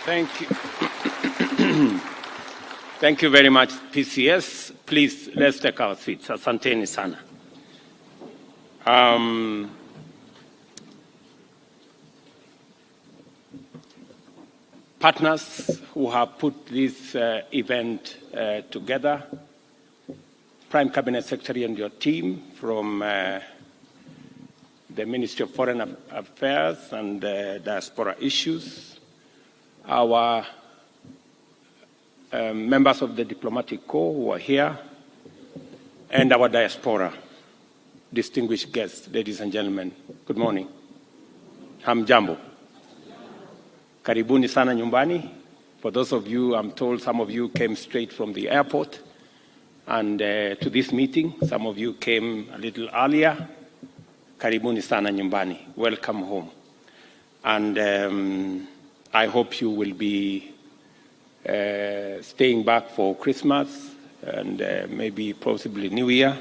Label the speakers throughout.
Speaker 1: Thank you. Thank you very much, PCS. Please, let's take our seats. Asanteni sana. Partners who have put this event together, Prime Cabinet Secretary and your team from the Ministry of Foreign Affairs and Diaspora Issues, our members of the Diplomatic Corps who are here, and our diaspora, distinguished guests, ladies and gentlemen, good morning. Hamjambo. Karibuni sana nyumbani. For those of you, I'm told some of you came straight from the airport and to this meeting. Some of you came a little earlier. Karibuni sana nyumbani. Welcome home. And I hope you will be staying back for Christmas and maybe possibly New Year.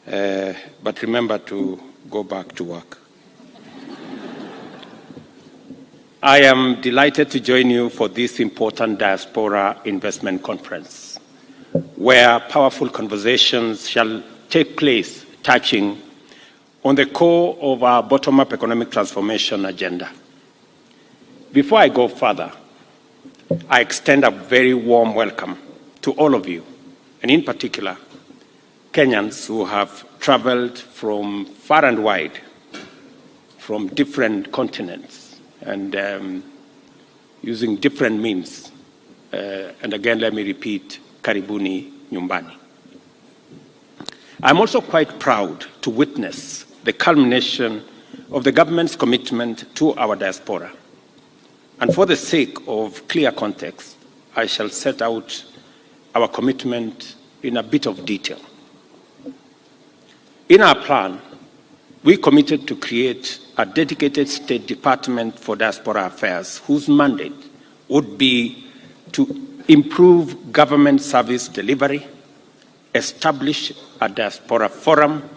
Speaker 1: But remember to go back to work. I am delighted to join you for this important Diaspora Investment Conference, where powerful conversations shall take place touching on the core of our bottom-up economic transformation agenda. Before I go further, I extend a very warm welcome to all of you, and in particular, Kenyans who have traveled from far and wide, from different continents, and using different means. And again, let me repeat, Karibuni Nyumbani. I'm also quite proud to witness the culmination of the government's commitment to our diaspora. And for the sake of clear context, I shall set out our commitment in a bit of detail. In our plan, we committed to create a dedicated State Department for Diaspora Affairs whose mandate would be to improve government service delivery, establish a diaspora forum,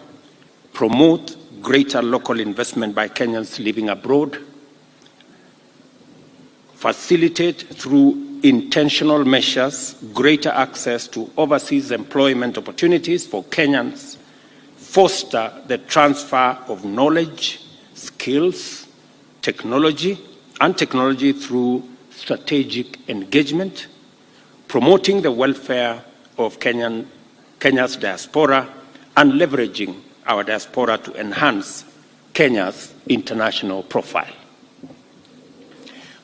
Speaker 1: promote greater local investment by Kenyans living abroad, facilitate through intentional measures greater access to overseas employment opportunities for Kenyans, foster the transfer of knowledge, skills, technology through strategic engagement, promoting the welfare of Kenya's diaspora, and leveraging our diaspora to enhance Kenya's international profile.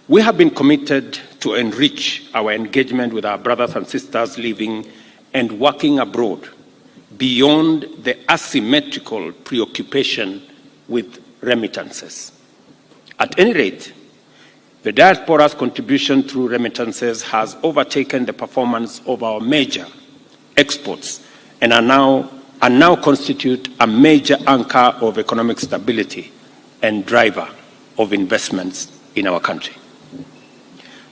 Speaker 1: We have been committed to enrich our engagement with our brothers and sisters living and working abroad beyond the asymmetrical preoccupation with remittances. At any rate, the diaspora's contribution through remittances has overtaken the performance of our major exports and are now constitute a major anchor of economic stability and driver of investments in our country.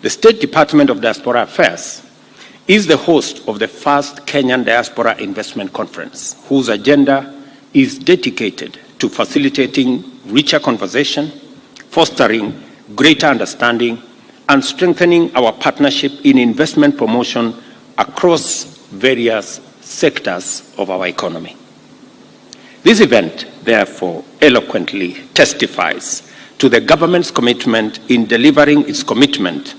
Speaker 1: The State Department of Diaspora Affairs is the host of the first Kenyan Diaspora Investment Conference, whose agenda is dedicated to facilitating richer conversation, fostering greater understanding, and strengthening our partnership in investment promotion across various sectors of our economy. This event, therefore, eloquently testifies to the government's commitment in delivering its commitment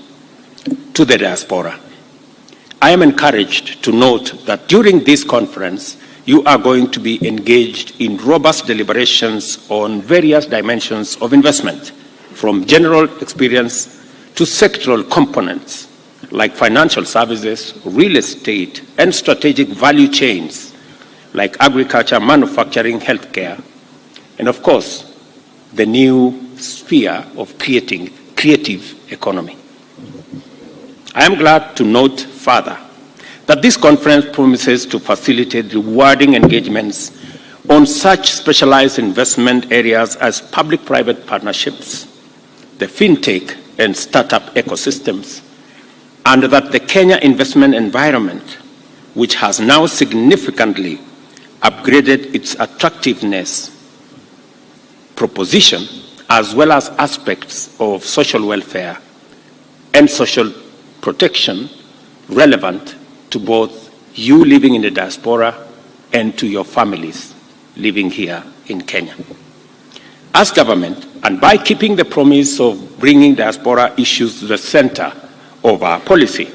Speaker 1: to the diaspora. I am encouraged to note that during this conference, you are going to be engaged in robust deliberations on various dimensions of investment, from general experience to sectoral components like financial services, real estate, and strategic value chains like agriculture, manufacturing, healthcare, and of course, the new sphere of creative economy. I am glad to note further that this conference promises to facilitate rewarding engagements on such specialized investment areas as public-private partnerships, the fintech and startup ecosystems, and that the Kenya investment environment, which has now significantly upgraded its attractiveness proposition, as well as aspects of social welfare, and social protection relevant to both you living in the diaspora and to your families living here in Kenya. As government, and by keeping the promise of bringing diaspora issues to the center of our policy,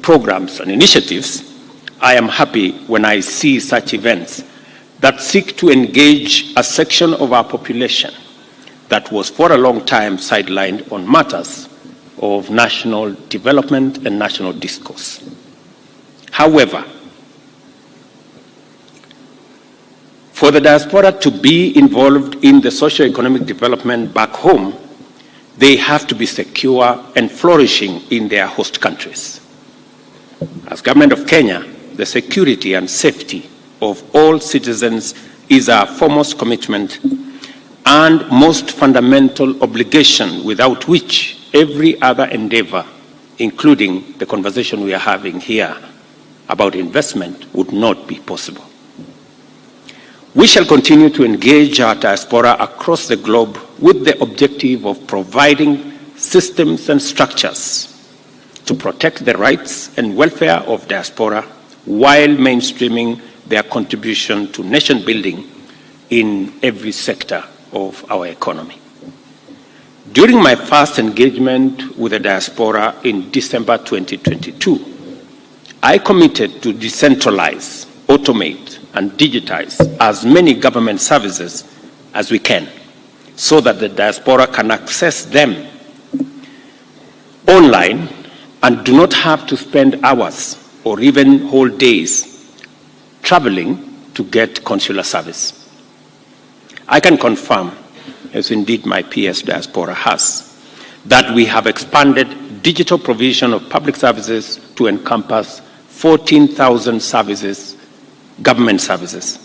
Speaker 1: programs, and initiatives, I am happy when I see such events that seek to engage a section of our population that was for a long time sidelined on matters of national development and national discourse. However, for the diaspora to be involved in the socio-economic development back home, they have to be secure and flourishing in their host countries. As Government of Kenya, the security and safety of all citizens is our foremost commitment and most fundamental obligation, without which every other endeavor, including the conversation we are having here about investment, would not be possible. We shall continue to engage our diaspora across the globe with the objective of providing systems and structures to protect the rights and welfare of diaspora while mainstreaming their contribution to nation building in every sector of our economy. During my first engagement with the diaspora in December 2022, I committed to decentralize, automate, and digitize as many government services as we can so that the diaspora can access them online and do not have to spend hours or even whole days traveling to get consular service. I can confirm, as indeed my PS diaspora has, that we have expanded digital provision of public services to encompass 14,000 services, government services.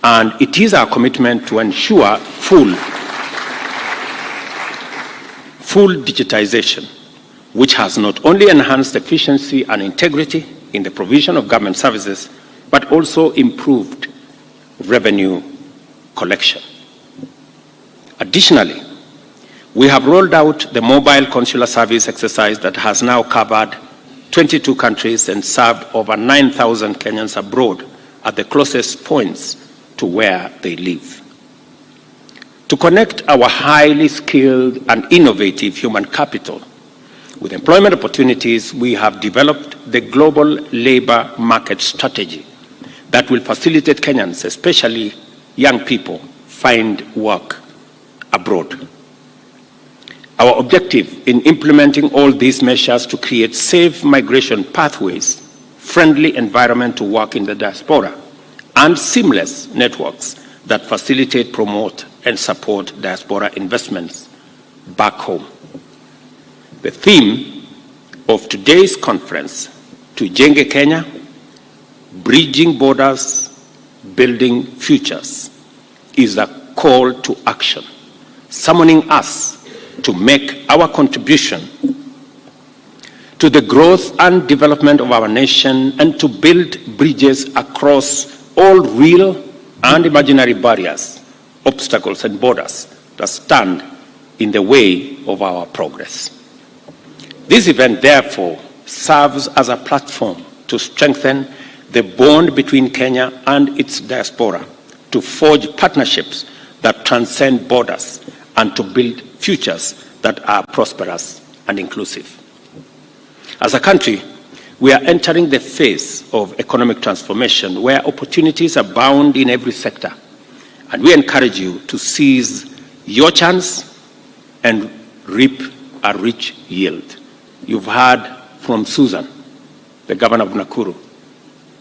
Speaker 1: And it is our commitment to ensure full digitization, which has not only enhanced efficiency and integrity in the provision of government services, but also improved revenue collection. Additionally, we have rolled out the mobile consular service exercise that has now covered 22 countries and served over 9,000 Kenyans abroad at the closest points to where they live. To connect our highly skilled and innovative human capital with employment opportunities, we have developed the global labor market strategy that will facilitate Kenyans, especially young people, find work abroad. Our objective in implementing all these measures to create safe migration pathways, friendly environment to work in the diaspora, and seamless networks that facilitate, promote, and support diaspora investments back home. The theme of today's conference, Tujenge Kenya, Bridging Borders, Building Futures, is a call to action, summoning us to make our contribution to the growth and development of our nation and to build bridges across all real and imaginary barriers, obstacles, and borders that stand in the way of our progress. This event, therefore, serves as a platform to strengthen the bond between Kenya and its diaspora, to forge partnerships that transcend borders, and to build futures that are prosperous and inclusive. As a country, we are entering the phase of economic transformation where opportunities abound in every sector, and we encourage you to seize your chance and reap a rich yield. You've heard from Susan, the governor of Nakuru,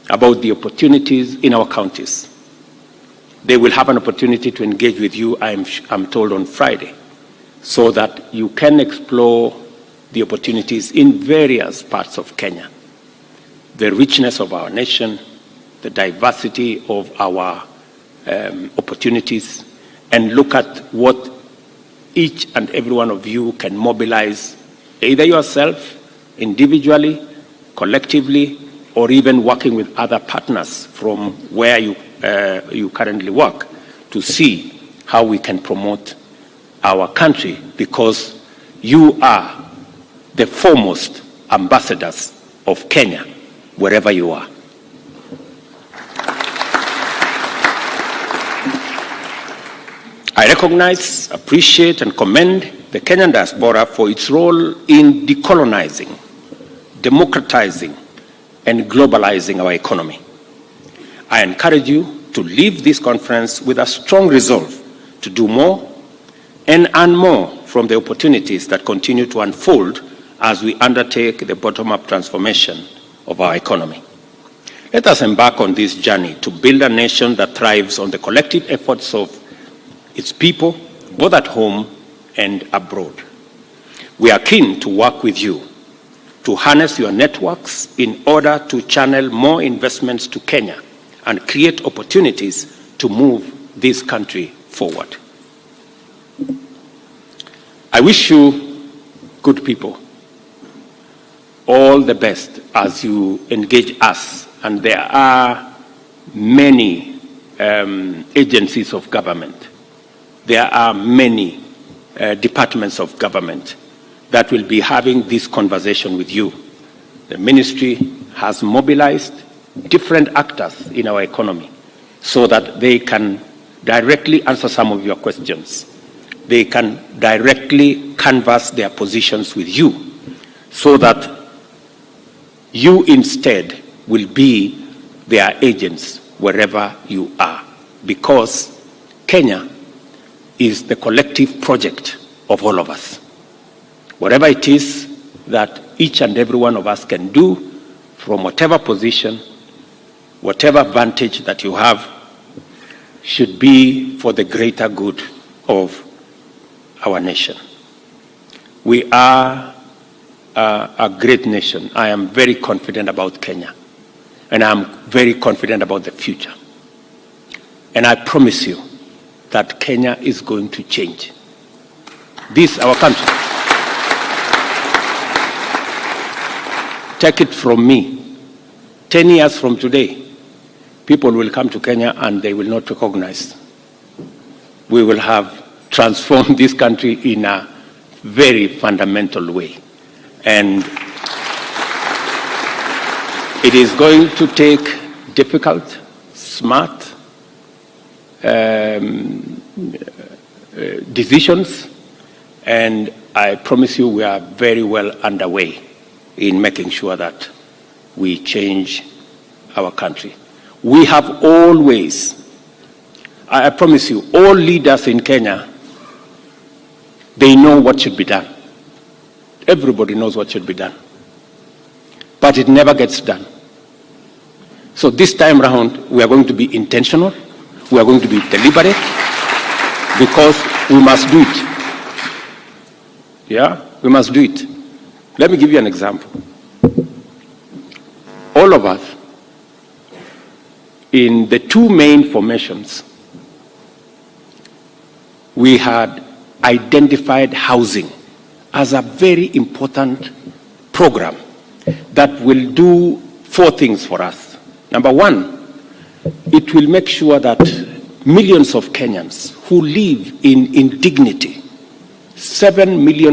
Speaker 1: about the opportunities in our counties. They will have an opportunity to engage with you, I'm told, on Friday, so that you can explore the opportunities in various parts of Kenya, the richness of our nation, the diversity of our opportunities, and look at what each and every one of you can mobilize, either yourself, individually, collectively, or even working with other partners from where you currently work, to see how we can promote our country, because you are the foremost ambassadors of Kenya, wherever you are. I recognize, appreciate, and commend the Kenyan diaspora for its role in decolonizing, democratizing, and globalizing our economy. I encourage you to leave this conference with a strong resolve to do more and earn more from the opportunities that continue to unfold as we undertake the bottom-up transformation of our economy. Let us embark on this journey to build a nation that thrives on the collective efforts of its people, both at home and abroad. We are keen to work with you to harness your networks in order to channel more investments to Kenya and create opportunities to move this country forward. I wish you, good people, all the best as you engage us. And there are many agencies of government. There are many departments of government that will be having this conversation with you. The ministry has mobilized different actors in our economy so that they can directly answer some of your questions. They can directly canvass their positions with you so that you instead will be their agents wherever you are, because Kenya is the collective project of all of us. Whatever it is that each and every one of us can do from whatever position, whatever vantage that you have, should be for the greater good of our nation. We are a great nation. I am very confident about Kenya, and I'm very confident about the future. And I promise you that Kenya is going to change. This, our country. Take it from me, 10 years from today, people will come to Kenya and they will not recognize. We will have transformed this country in a very fundamental way. And it is going to take difficult, smart decisions, and I promise you we are very well underway in making sure that we change our country. We have always, I promise you, all leaders in Kenya, they know what should be done. Everybody knows what should be done. But it never gets done. So this time around, we are going to be intentional. We are going to be deliberate, because we must do it. Yeah, we must do it. Let me give you an example. All of us, in the two main formations, we had identified housing as a very important program that will do 4 things for us. Number one, it will make sure that millions of Kenyans who live in indignity, 7 million